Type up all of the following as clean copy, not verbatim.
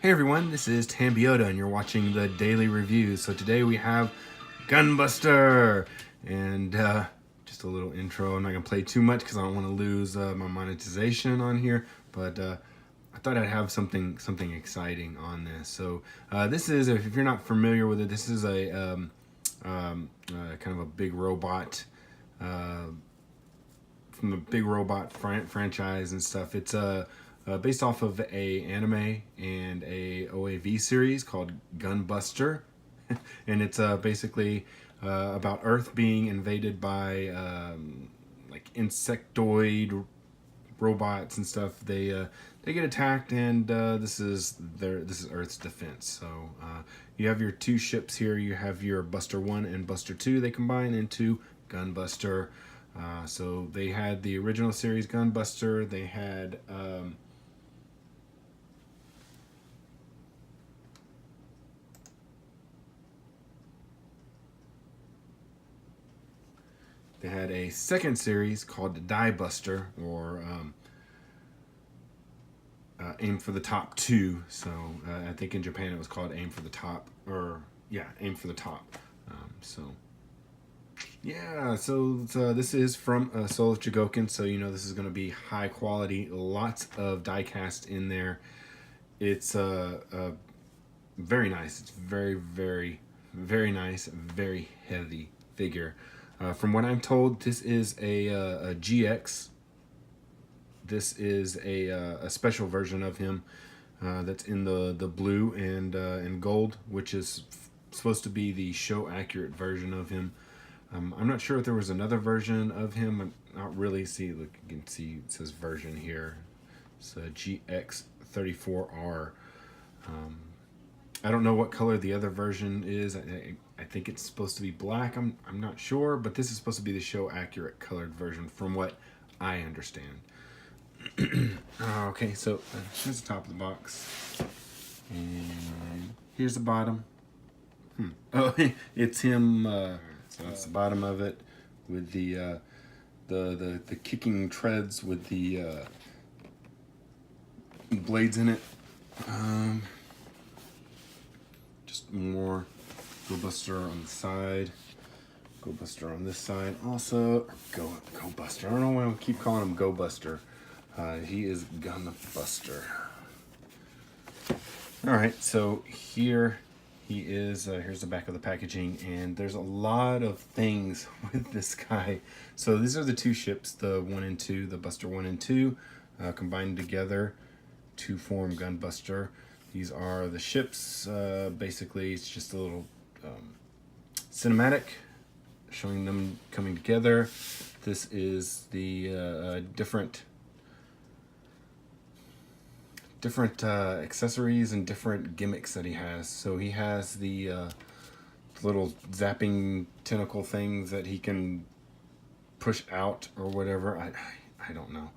Hey everyone, this is Tambiota and you're watching the Daily Review. So today we have GunBuster and just a little intro. I'm not going to play too much because I don't want to lose my monetization on here, but I thought I'd have something exciting on this. So this is, if you're not familiar with it, this is a kind of a big robot from the big robot franchise and stuff. It's based off of a anime and a OAV series called GunBuster, and it's basically about Earth being invaded by like insectoid robots and stuff. They get attacked, and this is Earth's defense. So you have your two ships here. You have your Buster 1 and Buster 2. They combine into GunBuster. So they had the original series GunBuster. They had a second series called Die Buster, or Aim for the Top 2. So I think in Japan it was called Aim for the Top, or yeah, Aim for the Top. Yeah, so this is from Soul of Chogokin, so you know this is going to be high quality, lots of die cast in there. It's very nice. It's very nice, very heavy figure. From what I'm told, this is a GX. This is a special version of him that's in the blue and gold, which is supposed to be the show accurate version of him. I'm not sure if there was another version of him. I'm not really. See, look, you can see it says version here. It's a GX-34R. I don't know what color the other version is. I think it's supposed to be black. I'm not sure, but this is supposed to be the show accurate colored version from what I understand. Okay, so here's the top of the box, and here's the bottom. Oh, it's him. So that's the bottom of it with the kicking treads with the blades in it. Just more GoBuster on the side. GoBuster on this side. Also, GoBuster. I don't know why I keep calling him GoBuster. He is GunBuster. Alright, so here he is. Here's the back of the packaging, and there's a lot of things with this guy. So these are the two ships, the 1 and 2, the Buster 1 and 2, combined together to form GunBuster. These are the ships. Basically, it's just a little cinematic showing them coming together. This is the different accessories and different gimmicks that he has. So he has the little zapping tentacle things that he can push out or whatever. I don't know.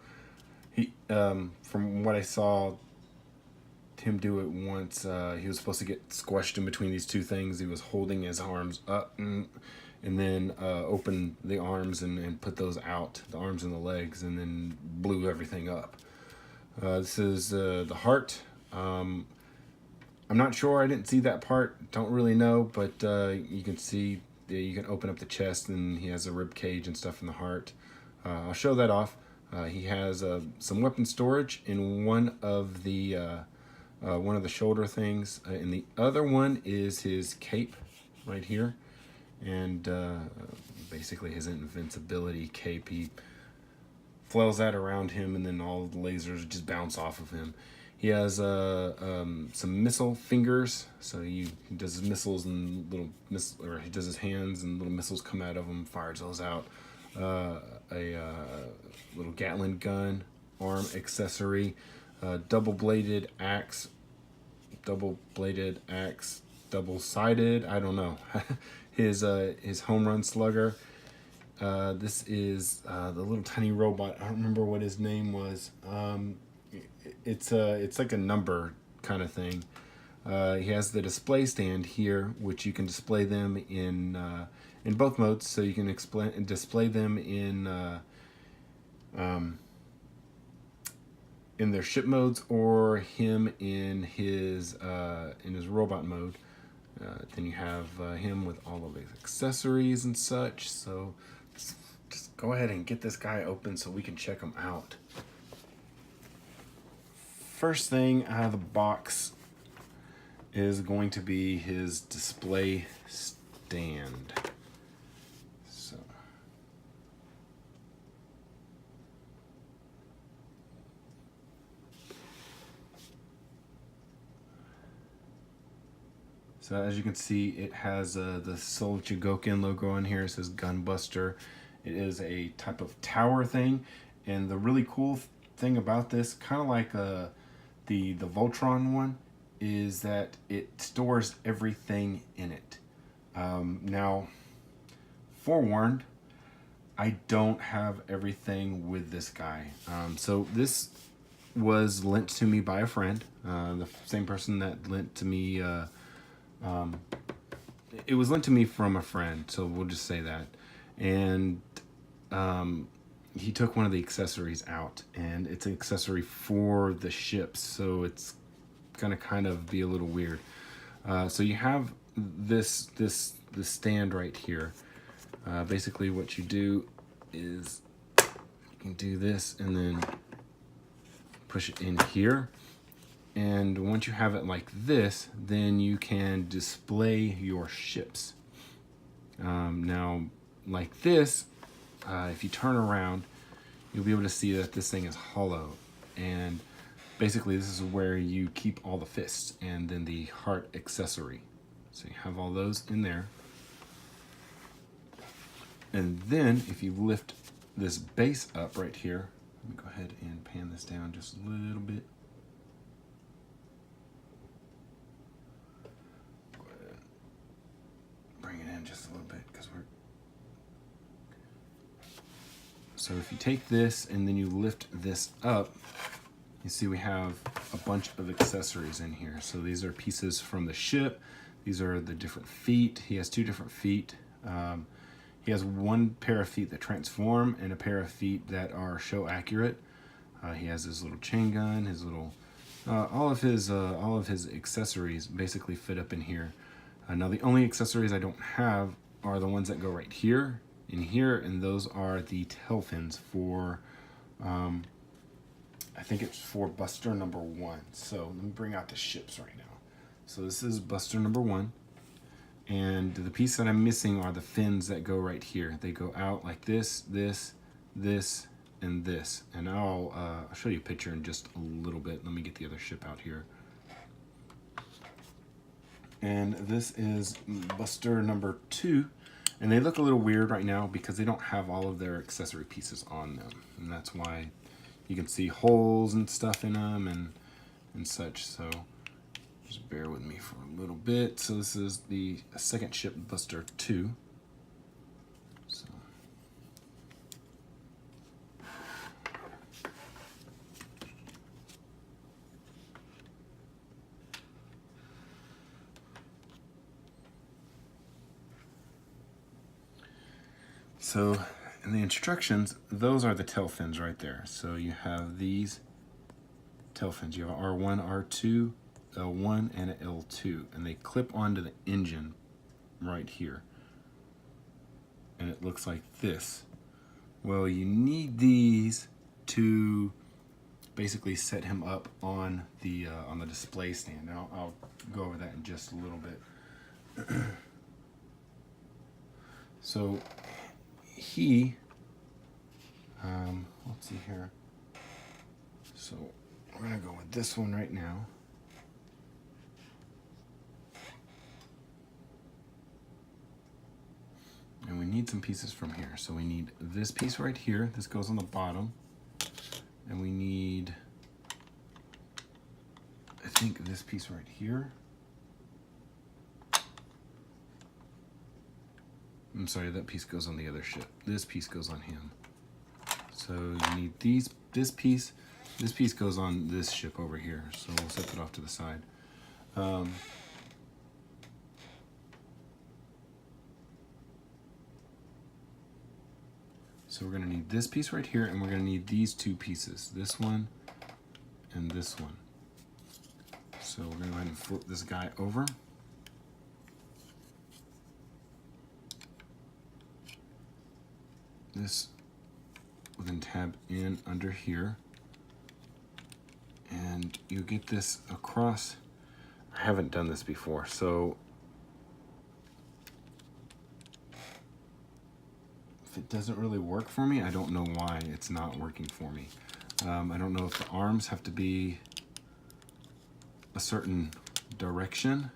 He from what I saw him do it once, he was supposed to get squished in between these two things. He was holding his arms up and then open the arms and put those out, the arms and the legs, and then blew everything up. This is the heart. I'm not sure. I didn't see that part. Don't really know, but you can see you can open up the chest, and he has a rib cage and stuff in the heart. I'll show that off. He has some weapon storage in one of the shoulder things, and the other one is his cape right here, and basically his invincibility cape. He flails that around him, and then all the lasers just bounce off of him. He has some missile fingers, so he does his missiles and or he does his hands and little missiles come out of him, fires those out. A little Gatling gun arm accessory, double-bladed axe, double-sided. I don't know. his home run slugger. This is the little tiny robot. I don't remember what his name was. It's like a number kind of thing. He has the display stand here, which you can display them in both modes. So you can display them in in their ship modes or him in his robot mode. Then you have him with all of his accessories and such. So just go ahead and get this guy open so we can check him out. First thing out of the box is going to be his display stand. So as you can see, it has the Chogokin logo on here. It says GunBuster. It is a type of tower thing, and the really cool thing about this, kind of like the Voltron one, is that it stores everything in it. Now, forewarned, I don't have everything with this guy. So this was lent to me by a friend, the same person that lent to me. It was lent to me from a friend, so we'll just say that. And he took one of the accessories out, and it's an accessory for the ships, so it's gonna kind of be a little weird. So you have this stand right here. Basically, what you do is you can do this and then push it in here. And once you have it like this, then you can display your ships. Now, like this, if you turn around, you'll be able to see that this thing is hollow. And basically, this is where you keep all the fists and then the heart accessory. So you have all those in there. And then, if you lift this base up right here, let me go ahead and pan this down just a little bit. Just a little bit, because so if you take this and then you lift this up, you see we have a bunch of accessories in here. So these are pieces from the ship. These are the different feet. He has 2 different feet. He has 1 pair of feet that transform and a pair of feet that are show accurate. He has his little chain gun, his little all of his accessories basically fit up in here. Now the only accessories I don't have are the ones that go right here, in here, and those are the tail fins for, I think it's for Buster number 1. So let me bring out the ships right now. So this is Buster number 1, and the piece that I'm missing are the fins that go right here. They go out like this, this, this, and this. And I'll show you a picture in just a little bit. Let me get the other ship out here. And this is Buster number 2, and they look a little weird right now because they don't have all of their accessory pieces on them, and that's why you can see holes and stuff in them and such. So just bear with me for a little bit. So this is the second ship, Buster 2. So in the instructions, those are the tail fins right there. So you have these tail fins. You have an R1, R2, L1, and an L2. And they clip onto the engine right here. And it looks like this. Well, you need these to basically set him up on the display stand. And I'll go over that in just a little bit. So he, let's see here. So we're gonna go with this one right now. And we need some pieces from here. So we need this piece right here. This goes on the bottom. And we need, I think, this piece right here. I'm sorry, that piece goes on the other ship. This piece goes on him. So you need this piece goes on this ship over here. So we'll set that off to the side. So we're gonna need this piece right here, and we're gonna need these 2 pieces. This one and this one. So we're going to go ahead and flip this guy over. This will then tab in under here, and you get this across. I haven't done this before, so if it doesn't really work for me, I don't know why it's not working for me. I don't know if the arms have to be a certain direction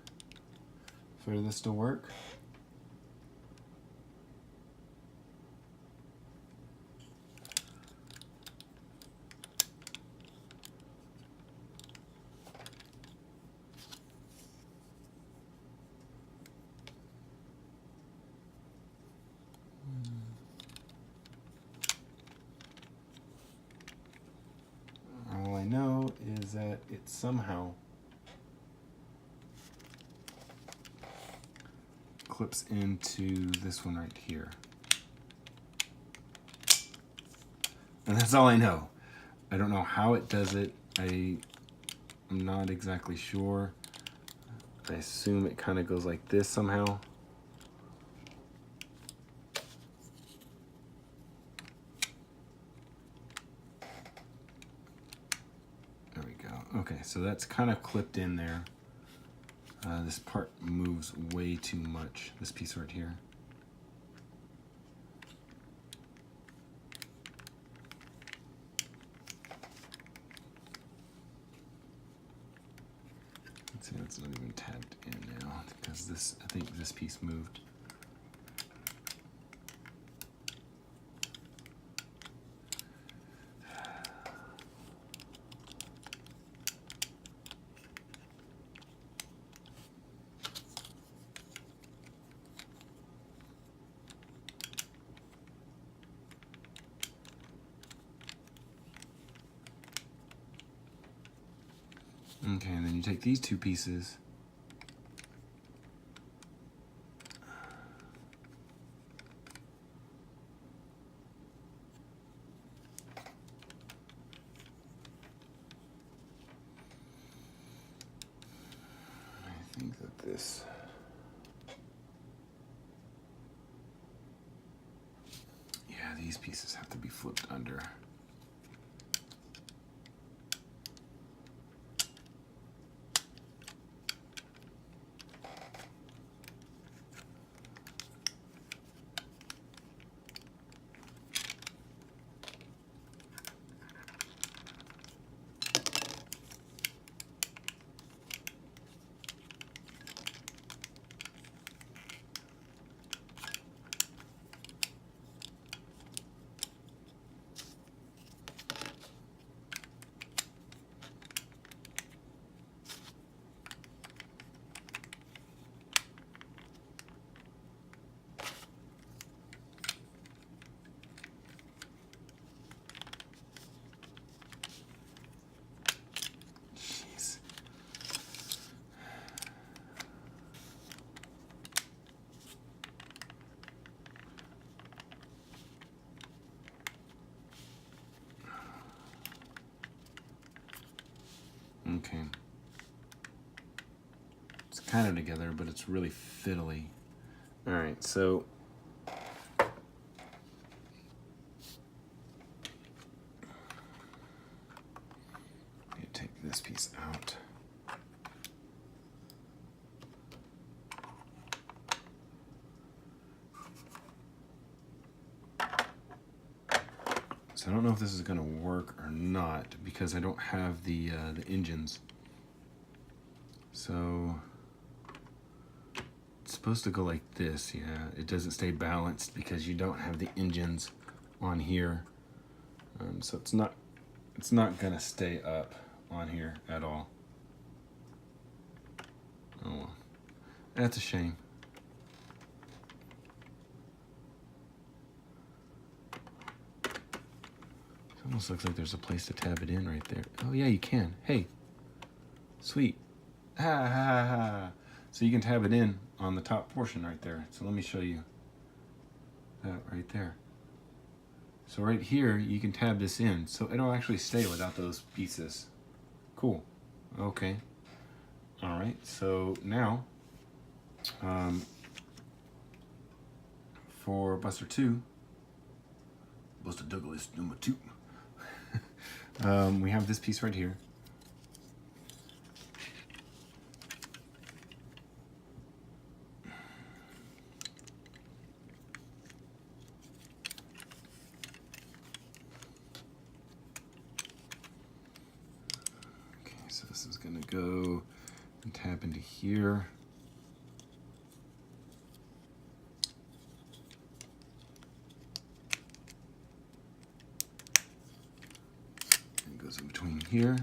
for this to work. All I know is that it somehow clips into this one right here. And that's all I know. I don't know how it does it. I'm not exactly sure. I assume it kind of goes like this somehow. There we go. Okay, so that's kind of clipped in there. This part moves way too much, this piece right here. Let's see, it's not even tabbed in now because this, I think this piece moved. Okay, and then you take these two pieces. I think that this... Yeah, these pieces have to be flipped under. Okay. It's kind of together, but it's really fiddly. All right, so you take this piece out. So I don't know if this is going to work or not because I don't have the engines. So it's supposed to go like this. Yeah, it doesn't stay balanced because you don't have the engines on here. So it's not going to stay up on here at all. Oh well, that's a shame. Almost looks like there's a place to tab it in right there. Oh yeah, you can. Hey, sweet. Ha ha ha. So you can tab it in on the top portion right there. So let me show you that right there. So right here, you can tab this in. So it'll actually stay without those pieces. Cool. Okay. All right. So now, for Buster 2, Buster Douglas number 2, we have this piece right here. So this is going to go and tap into here. And it goes in between here.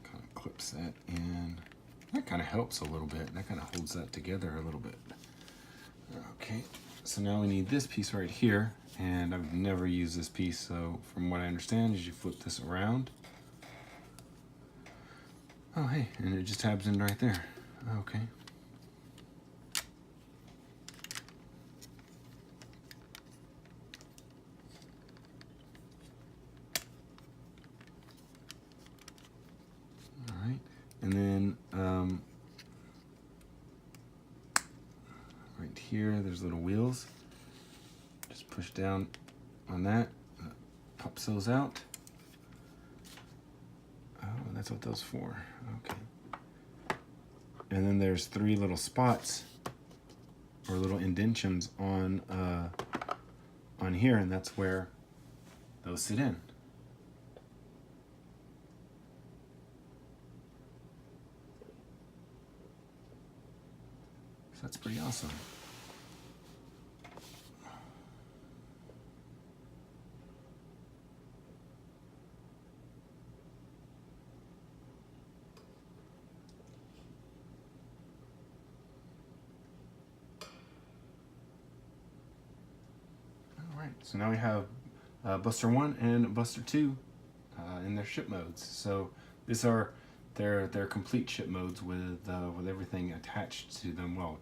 Kind of clips that in. That kind of helps a little bit. That kind of holds that together a little bit. Okay. So now we need this piece right here, and I've never used this piece, so from what I understand is you flip this around. Oh hey, and it just tabs in right there. Okay. Alright, and then right here, there's little wheels. Just push down on that, pops those out. Oh, that's what those for. Okay. And then there's 3 little spots or little indentions on here, and that's where those sit in. So that's pretty awesome. Alright, so now we have Buster 1 and Buster 2 in their ship modes. So these are their complete ship modes with everything attached to them. Well,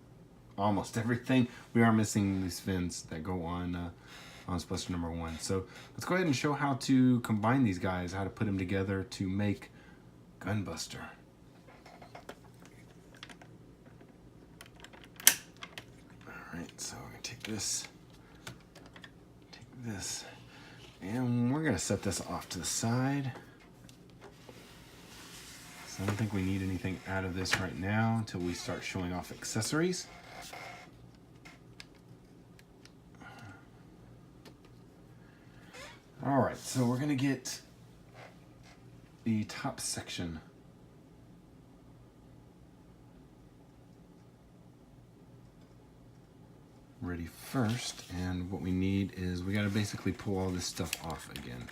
almost everything. We are missing these fins that go on Buster number 1. So let's go ahead and show how to combine these guys, how to put them together to make GunBuster. Alright, so we're going to take this, and we're going to set this off to the side. So I don't think we need anything out of this right now until we start showing off accessories. Alright, so we're going to get the top section ready first, and what we need is we got to basically pull all this stuff off again.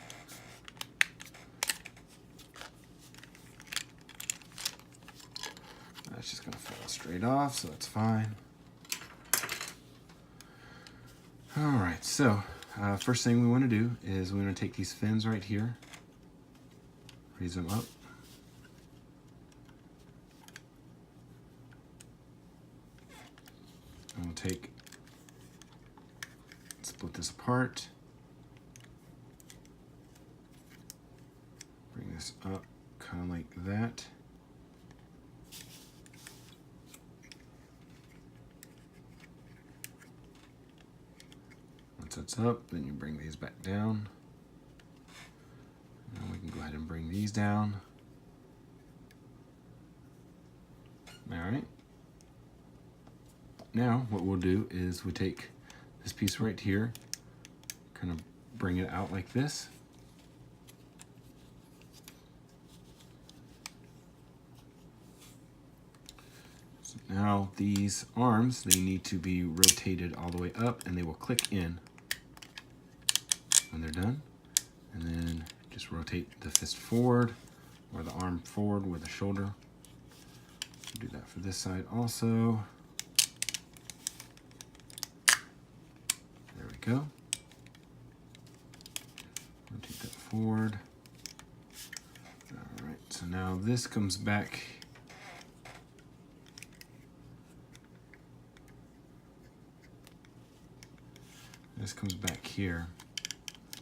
That's just going to fall straight off, so that's fine. Alright, so first thing we want to do is we want to take these fins right here, raise them up. And we'll split this apart. Bring this up kind of like that. Once that's up, then you bring these back down. And we can go ahead and bring these down. Alright. Now what we'll do is we take this piece right here, kind of bring it out like this. So now these arms, they need to be rotated all the way up, and they will click in when they're done. And then just rotate the fist forward, or the arm forward with the shoulder. Do that for this side also. There we go. Rotate that forward. All right, so now this comes back This comes back here.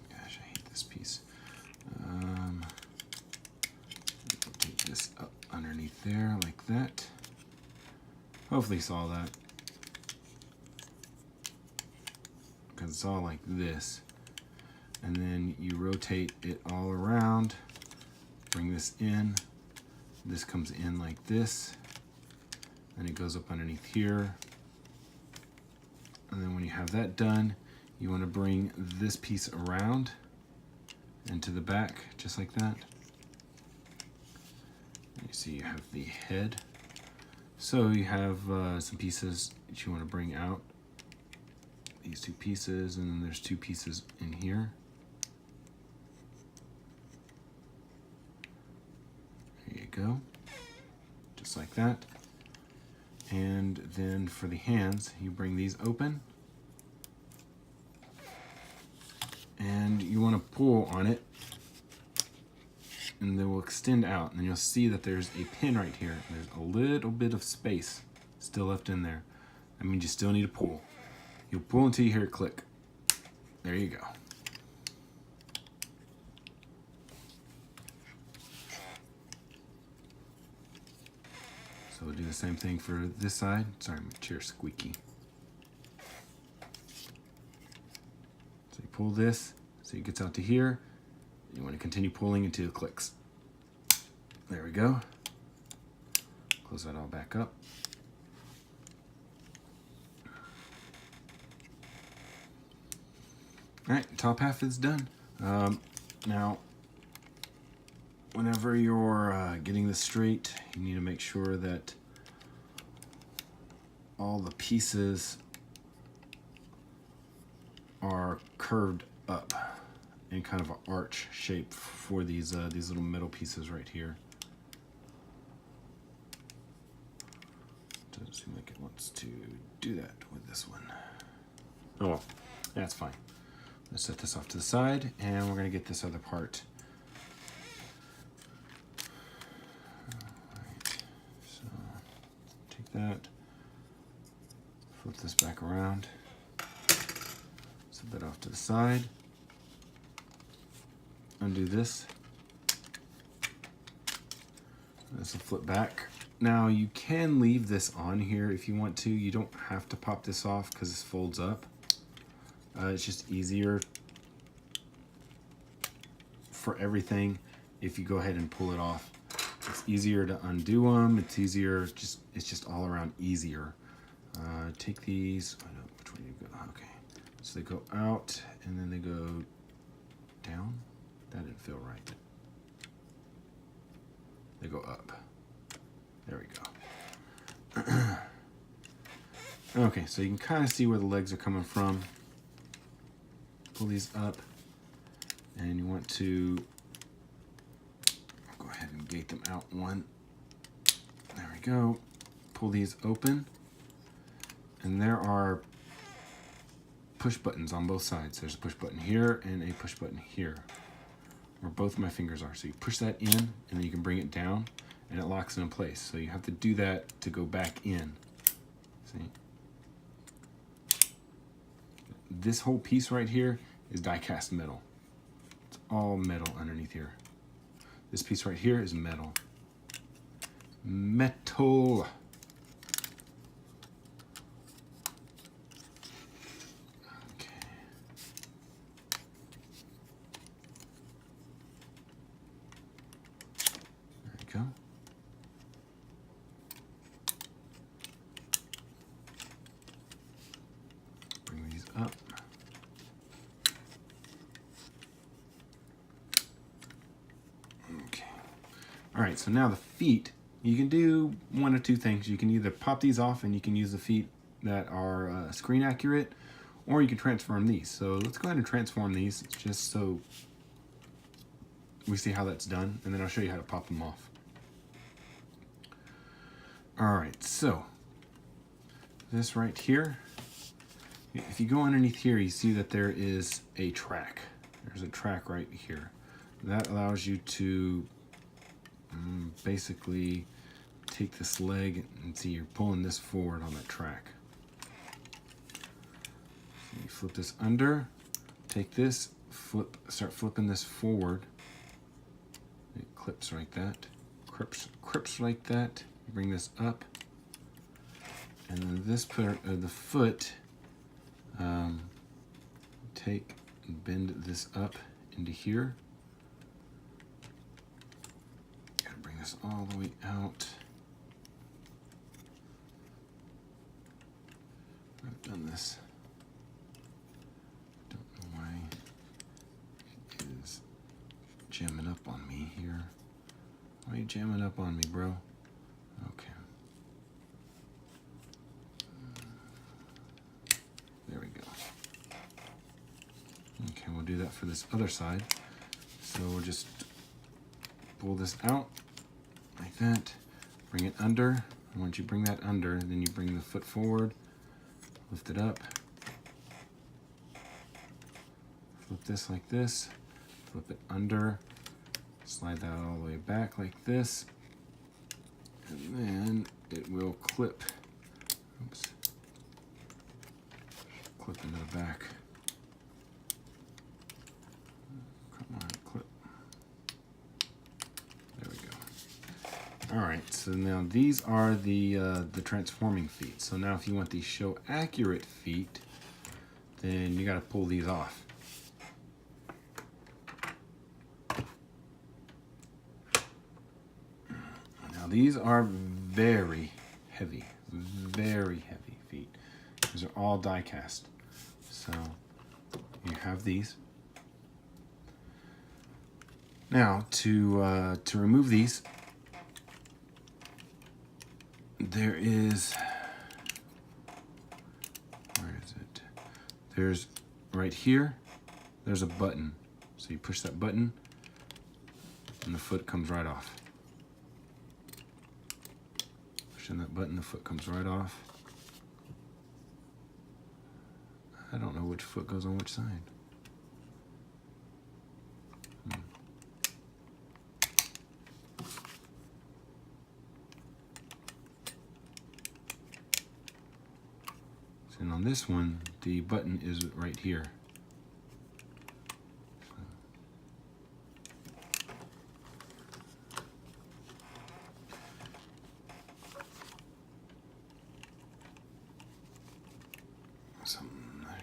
Gosh, I hate this piece. Take this up underneath there like that. Hopefully you saw that. Because it's all like this. And then you rotate it all around. Bring this in. This comes in like this. And it goes up underneath here. And then when you have that done, you want to bring this piece around and to the back, just like that. And you see you have the head. So you have some pieces that you want to bring out. These two pieces, and then there's two pieces in here. There you go. Just like that. And then for the hands, you bring these open. And you want to pull on it. And they will extend out. And you'll see that there's a pin right here. There's a little bit of space still left in there. That means you still need to pull. You'll pull until you hear it click. There you go. So we'll do the same thing for this side. Sorry, my chair's squeaky. So you pull this, so it gets out to here. You want to continue pulling until it clicks. There we go. Close that all back up. All right, top half is done. Now, whenever you're getting this straight, you need to make sure that all the pieces are curved up in kind of an arch shape for these little metal pieces right here. Doesn't seem like it wants to do that with this one. Oh well, that's fine. Let's set this off to the side, and we're going to get this other part. Alright, so take that, flip this back around, set that off to the side, undo this. This will flip back. Now you can leave this on here if you want to. You don't have to pop this off because this folds up. It's just easier for everything if you go ahead and pull it off. It's easier to undo them. It's easier, it's just all around easier. Take these, I know which way you go. Okay, so they go out and then they go down. That didn't feel right. They go up. There we go. Okay, so you can kind of see where the legs are coming from. Pull these up, and you want to go ahead and gate them out one. There we go. Pull these open, and there are push buttons on both sides. There's a push button here and a push button here, where both of my fingers are. So you push that in, and then you can bring it down, and it locks it in place. So you have to do that to go back in. See? This whole piece right here is die-cast metal. It's all metal underneath here. This piece right here is metal. Metal. Okay. There we go. Bring these up. All right, so now the feet, you can do one of two things. You can either pop these off and you can use the feet that are screen accurate, or you can transform these. So let's go ahead and transform these just so we see how that's done, and then I'll show you how to pop them off. All right, so this right here, if you go underneath here, you see that there is a track. There's a track right here. That allows you to basically take this leg and see you're pulling this forward on that track. So you flip this under, take this, start flipping this forward. It clips like that, crips like that. You bring this up, and then this part of the foot, take and bend this up into here. Gotta bring this all the way out. I've done this. Don't know why it is jamming up on me here. Why are you jamming up on me, bro? Okay. There we go. Okay, we'll do that for this other side. So we'll just pull this out like that. Bring it under. And once you bring that under, then you bring the foot forward. Lift it up. Flip this like this. Flip it under. Slide that all the way back like this. And then it will clip. Oops. Clip into the back. Come on, clip. There we go. All right, so now these are the transforming feet. So now if you want these show accurate feet, then you got to pull these off. Now these are very heavy feet. These are all die cast. So you have these. Now to remove these, there is, where is it? There's right here, there's a button. So you push that button and the foot comes right off. Pushing that button, the foot comes right off. I don't know which foot goes on which side. And on this one, the button is right here. I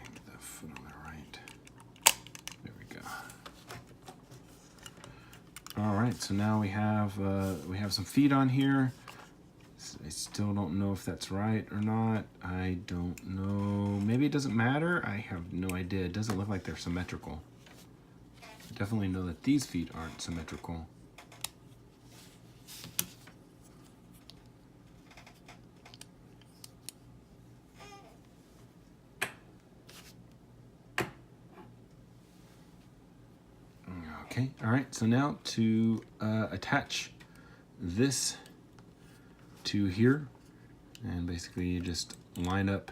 think the foot on the right. There we go. All right, so now we have some feet on here. I still don't know if that's right or not. I don't know. Maybe it doesn't matter. I have no idea. It doesn't look like they're symmetrical. I definitely know that these feet aren't symmetrical. Okay, all right. So now to attach this to here, and basically you just line up,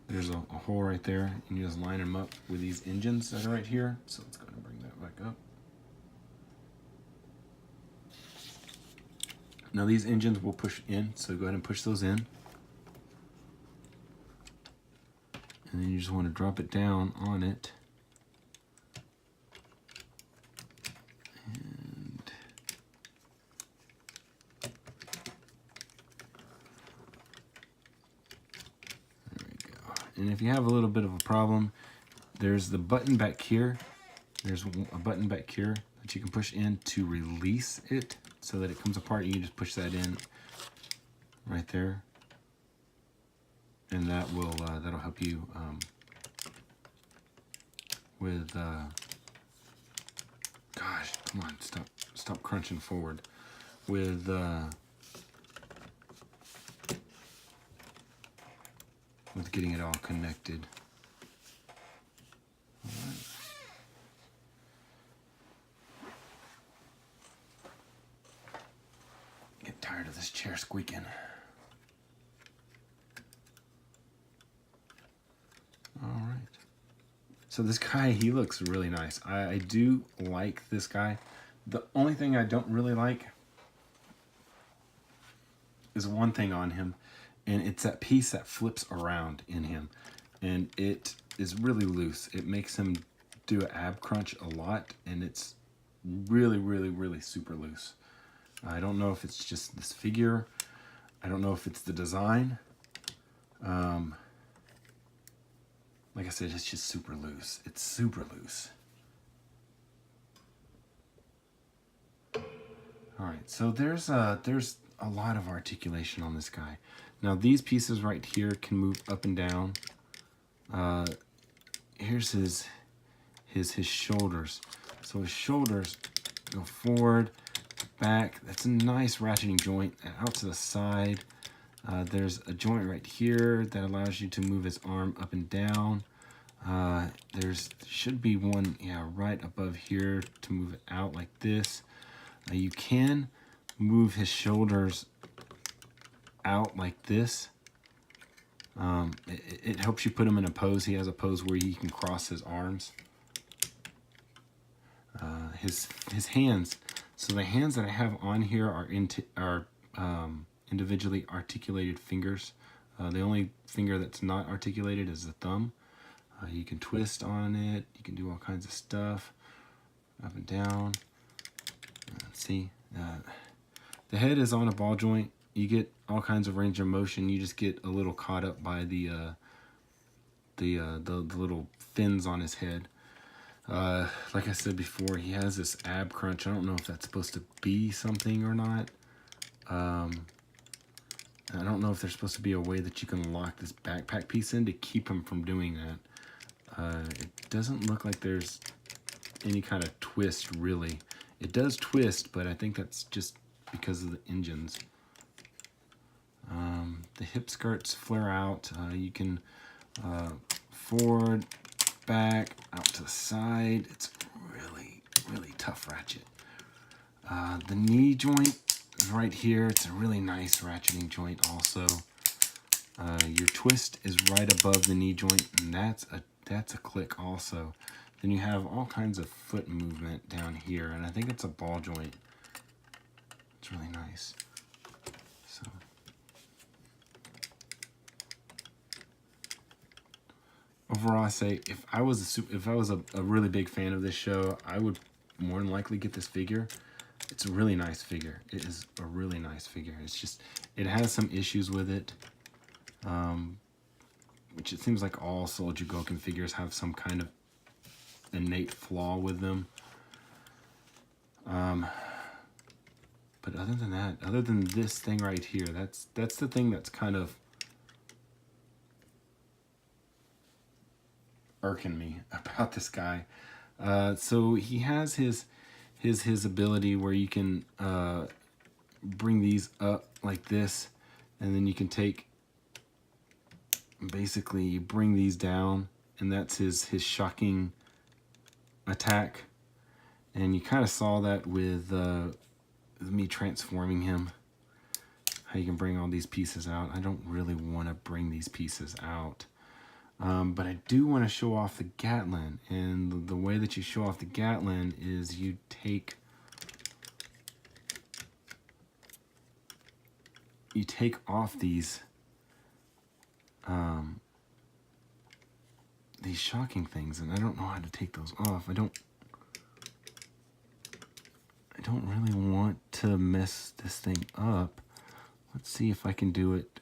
there's a hole right there, and you just line them up with these engines that are right here. So let's go ahead and bring that back up. Now these engines will push in, so go ahead and push those in. And then you just want to drop it down on it. And if you have a little bit of a problem, there's the button back here. There's a button back here that you can push in to release it so that it comes apart. You can just push that in right there. And that will that'll help you with gosh, come on, stop crunching forward with getting it all connected. All right. Get tired of this chair squeaking. All right. So this guy, he looks really nice. I do like this guy. The only thing I don't really like is one thing on him, and it's that piece that flips around in him. And it is really loose. It makes him do an ab crunch a lot, and it's really, really, really super loose. I don't know if it's just this figure. I don't know if it's the design. Like I said, it's just super loose. It's super loose. All right, so there's a lot of articulation on this guy. Now these pieces right here can move up and down. Here's his shoulders. So his shoulders go forward, back. That's a nice ratcheting joint. Out to the side. There's a joint right here that allows you to move his arm up and down. There's should be one, yeah, right above here to move it out like this. You can move his shoulders out like this. It helps you put him in a pose. He has a pose where he can cross his arms. His hands. So the hands that I have on here are individually articulated fingers. The only finger that's not articulated is the thumb. You can twist on it. You can do all kinds of stuff. Up and down. Let's see. The head is on a ball joint. You get all kinds of range of motion. You just get a little caught up by the little fins on his head. Like I said before, he has this ab crunch. I don't know if that's supposed to be something or not. I don't know if there's supposed to be a way that you can lock this backpack piece in to keep him from doing that. It doesn't look like there's any kind of twist, really. It does twist, but I think that's just because of the engines. The hip skirts flare out. You can forward, back, out to the side. It's really, really tough ratchet. The knee joint is right here. It's a really nice ratcheting joint also. Your twist is right above the knee joint, and that's a click also. Then you have all kinds of foot movement down here, and I think it's a ball joint. It's really nice. So overall, I say if I was a really big fan of this show, I would more than likely get this figure. It's a really nice figure. It is a really nice figure. It's just, it has some issues with it, which it seems like all Soldier Gokin figures have some kind of innate flaw with them. But other than that, other than this thing right here, that's the thing that's kind of irking me about this guy. So he has his ability where you can bring these up like this, and then you can take, basically you bring these down, and that's his shocking attack. And you kind of saw that with me transforming him, how you can bring all these pieces out. I don't really want to bring these pieces out, but I do want to show off the Gatlin. And the way that you show off the Gatlin is you take off these shocking things, and I don't know how to take those off. I don't really want to mess this thing up. Let's see if I can do it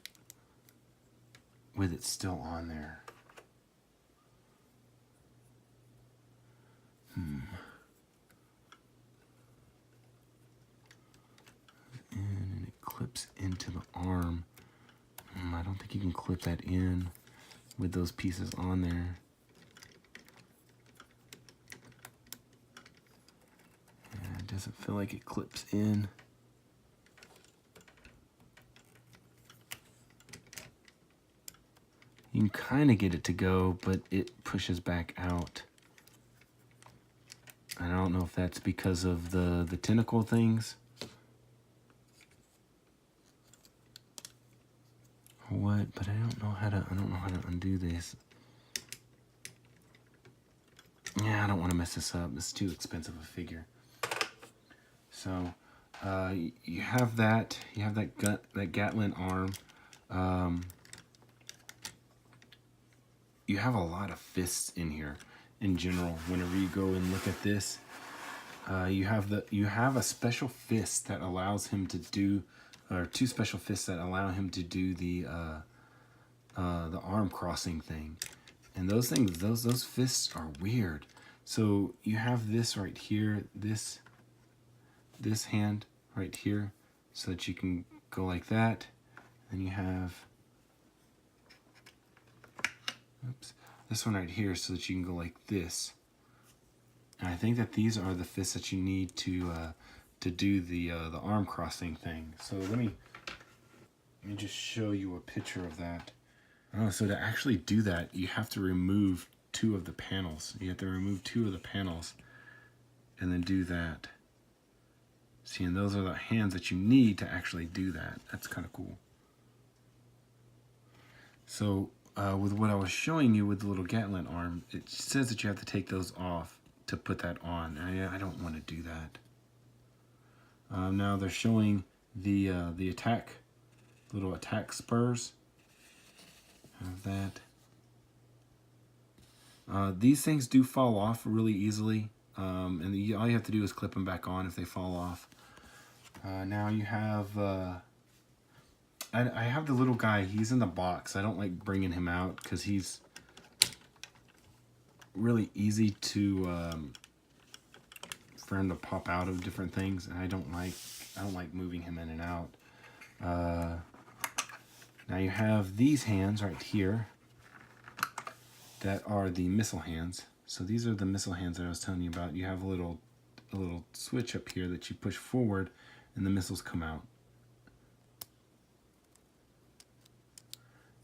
with it still on there. And it clips into the arm. I don't think you can clip that in with those pieces on there. Yeah, it doesn't feel like it clips in. You can kind of get it to go, but it pushes back out. I don't know if that's because of the tentacle things. What? But I don't know how to undo this. Yeah, I don't want to mess this up. It's too expensive a figure. So you have that. You have that Gatlin arm. you have a lot of fists in here in general. Whenever you go and look at this, you have a special fist that allows him to do, or two special fists that allow him to do the arm crossing thing. And those things, those fists are weird. So you have this right here, this hand right here, so that you can go like that. Then you have, oops, this one right here, so that you can go like this. And I think that these are the fists that you need to do the arm crossing thing. So let me just show you a picture of that. Oh, so to actually do that, you have to remove two of the panels. You have to remove two of the panels and then do that. See, and those are the hands that you need to actually do that. That's kind of cool. So with what I was showing you with the little Gatling arm, it says that you have to take those off to put that on. I don't want to do that. Now they're showing the attack, little attack spurs. Have that. These things do fall off really easily, and all you have to do is clip them back on if they fall off. Now you have, I have the little guy. He's in the box. I don't like bringing him out because he's really easy to for him to pop out of different things, and I don't like moving him in and out. Now you have these hands right here that are the missile hands. So these are the missile hands that I was telling you about. You have a little switch up here that you push forward and the missiles come out.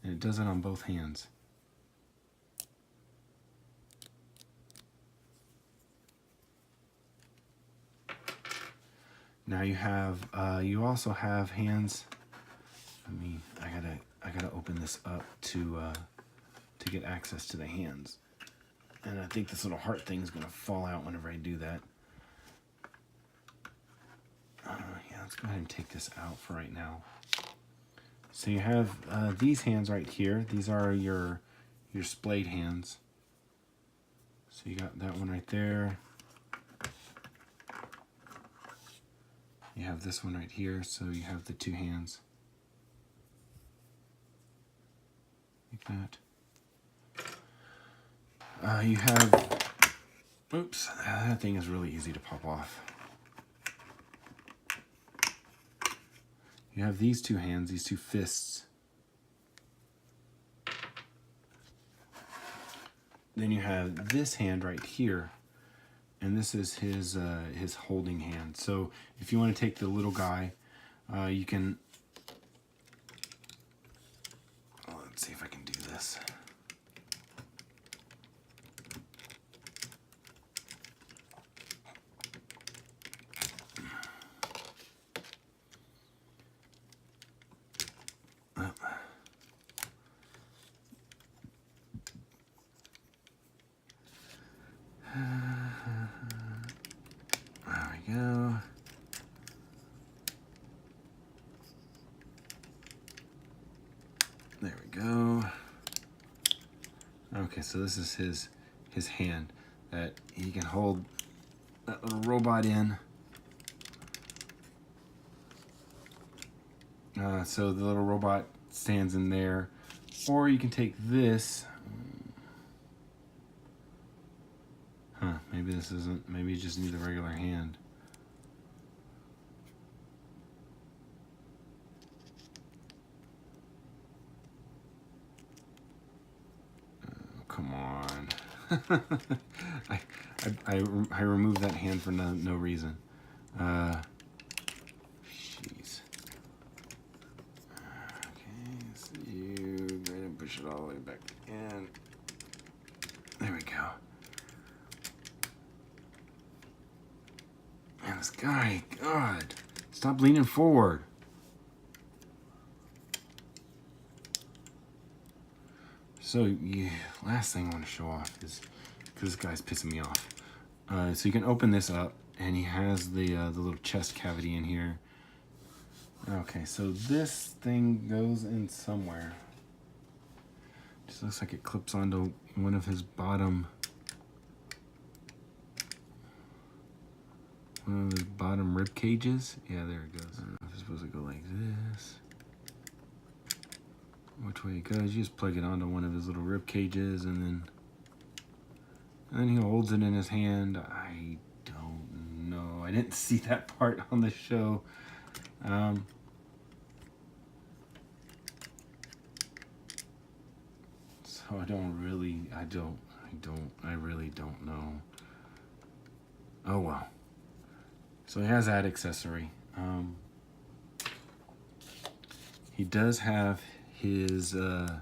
And it does it on both hands. Now you also have hands. I gotta open this up to get access to the hands. And I think this little heart thing is gonna fall out whenever I do that. Yeah, let's go ahead and take this out for right now. So you have these hands right here. These are your splayed hands. So you got that one right there. You have this one right here, so you have the two hands. Like that. You have, oops, that thing is really easy to pop off. You have these two hands, these two fists. Then you have this hand right here, and this is his holding hand. So if you want to take the little guy, you can. Let's see if I can do this. There we go. There we go. Okay, so this is his hand that he can hold that little robot in. So the little robot stands in there, or you can take this. Maybe this isn't, maybe you just need the regular hand. Come on. I removed that hand for no reason. Jeez. Okay, so you go ahead and push it all the way back in. There we go. Man, this guy, God, stop leaning forward. So, last thing I want to show off is, because this guy's pissing me off. So you can open this up, and he has the little chest cavity in here. Okay, so this thing goes in somewhere. So it looks like it clips onto one of his bottom rib cages. Yeah, there it goes. I don't know if it's supposed to go like this. Which way it goes, you just plug it onto one of his little rib cages, and then he holds it in his hand. I don't know. I didn't see that part on the show. So I really don't know. Oh well. So he has that accessory. He does have his, I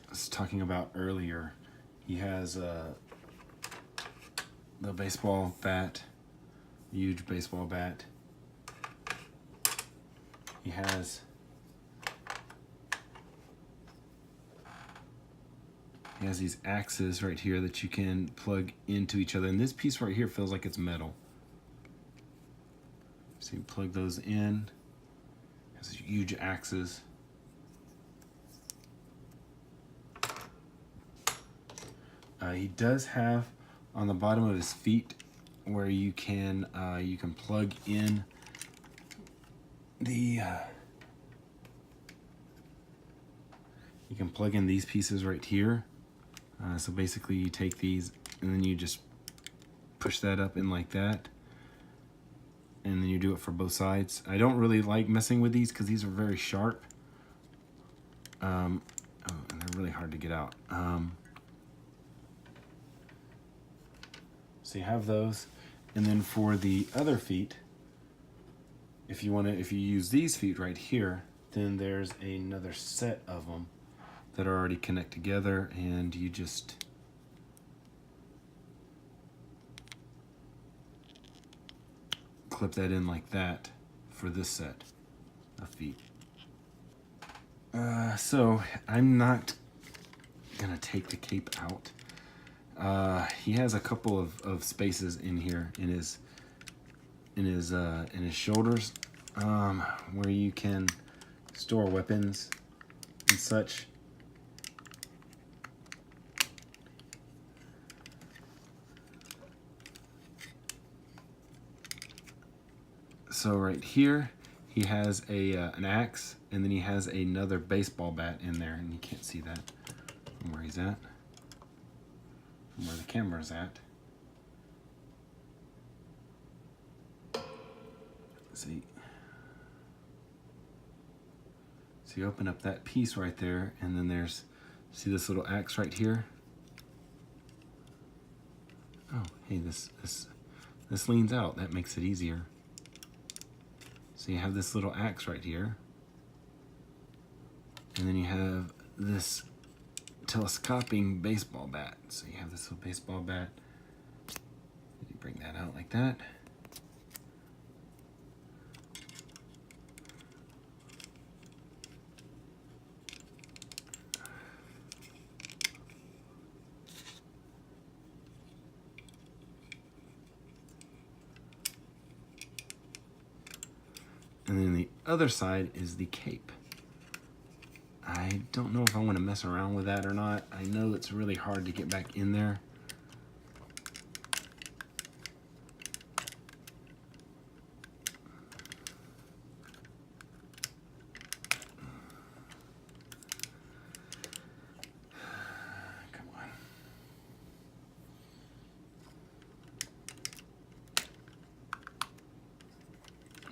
was talking about earlier, he has the baseball bat, huge baseball bat. He has these axes right here that you can plug into each other, and this piece right here feels like it's metal. So you plug those in. It has huge axes. He does have on the bottom of his feet where you can plug in the you can plug in these pieces right here. So basically you take these and then you just push that up in like that, and then you do it for both sides. I don't really like messing with these because these are very sharp. And they're really hard to get out. So you have those, and then for the other feet, if you use these feet right here, then there's another set of them that are already connect together, and you just clip that in like that for this set of feet. So I'm not gonna take the cape out. He has a couple of spaces in here in his shoulders, where you can store weapons and such. So right here, he has an axe, and then he has another baseball bat in there, and you can't see that from where he's at, from where the camera's at. See, so you open up that piece right there, and then there's, see this little axe right here? Oh, hey, this leans out. That makes it easier. So you have this little axe right here, and then you have this telescopic baseball bat. So you have this little baseball bat. You bring that out like that. And then the other side is the cape. I don't know if I want to mess around with that or not. I know it's really hard to get back in there. Come on.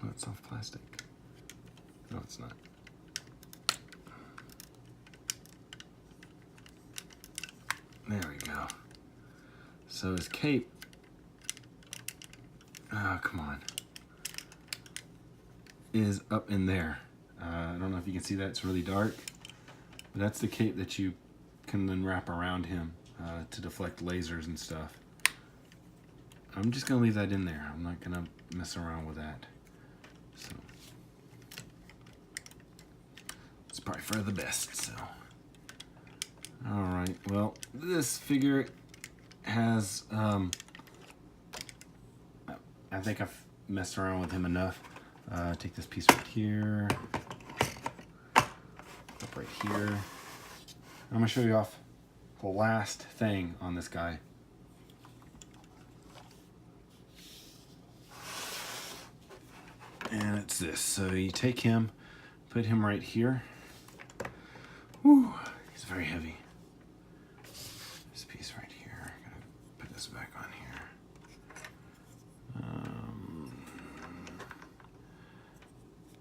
Oh, it's soft plastic. No, it's not. There we go. So his cape, oh, come on, is up in there. I don't know if you can see that, it's really dark. But that's the cape that you can then wrap around him to deflect lasers and stuff. I'm just gonna leave that in there. I'm not gonna mess around with that. So it's probably for the best, so. All right, well, this figure has, I think I've messed around with him enough. Take this piece right here, clip right here. I'm gonna show you off the last thing on this guy. And it's this. So you take him, put him right here. Whew, he's very heavy. This piece right here. Gotta put this back on here.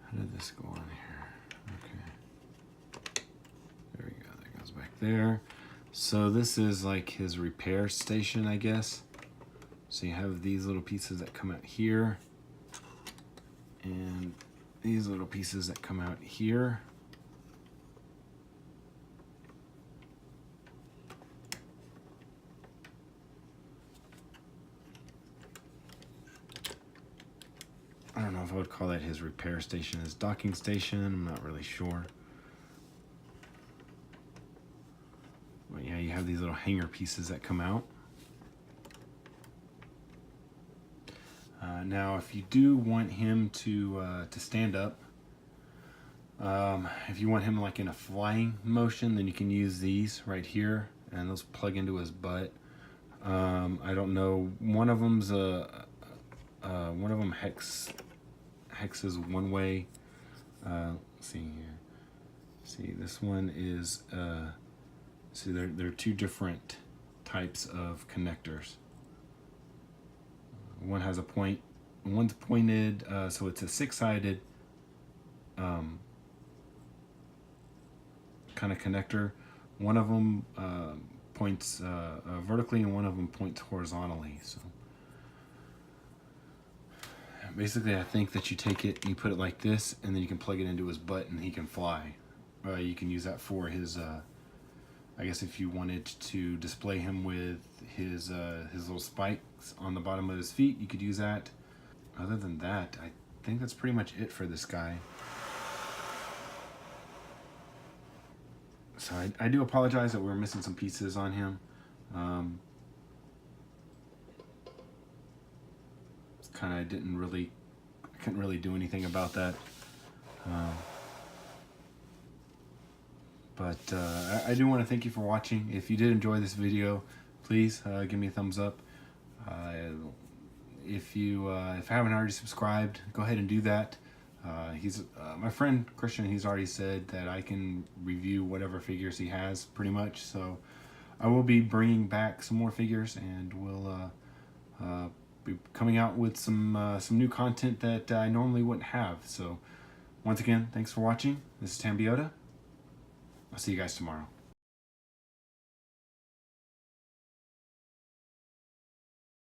How did this go on here? Okay. There we go. That goes back there. So this is like his repair station, I guess. So you have these little pieces that come out here. And these little pieces that come out here. I don't know if I would call that his repair station, his docking station. I'm not really sure. But yeah, you have these little hanger pieces that come out. Now, if you do want him to stand up, if you want him like in a flying motion, then you can use these right here, and those plug into his butt. I don't know. One of them's hexes one way. Let's see here. See, this one is. See, there are two different types of connectors. One has a point. One's pointed, so it's a six-sided kind of connector. One of them points vertically, and one of them points horizontally. So basically, I think that you take it and you put it like this, and then you can plug it into his butt, and he can fly. You can use that for his. I guess if you wanted to display him with his little spikes on the bottom of his feet, you could use that. Other than that, I think that's pretty much it for this guy. So I do apologize that we're missing some pieces on him. It's kind of I couldn't really do anything about that. But I do want to thank you for watching. If you did enjoy this video, please give me a thumbs up. If you haven't already subscribed, go ahead and do that. He's my friend Christian. He's already said that I can review whatever figures he has, pretty much. So I will be bringing back some more figures, and we'll be coming out with some new content that I normally wouldn't have. So once again, thanks for watching. This is Tambiota. I'll see you guys tomorrow.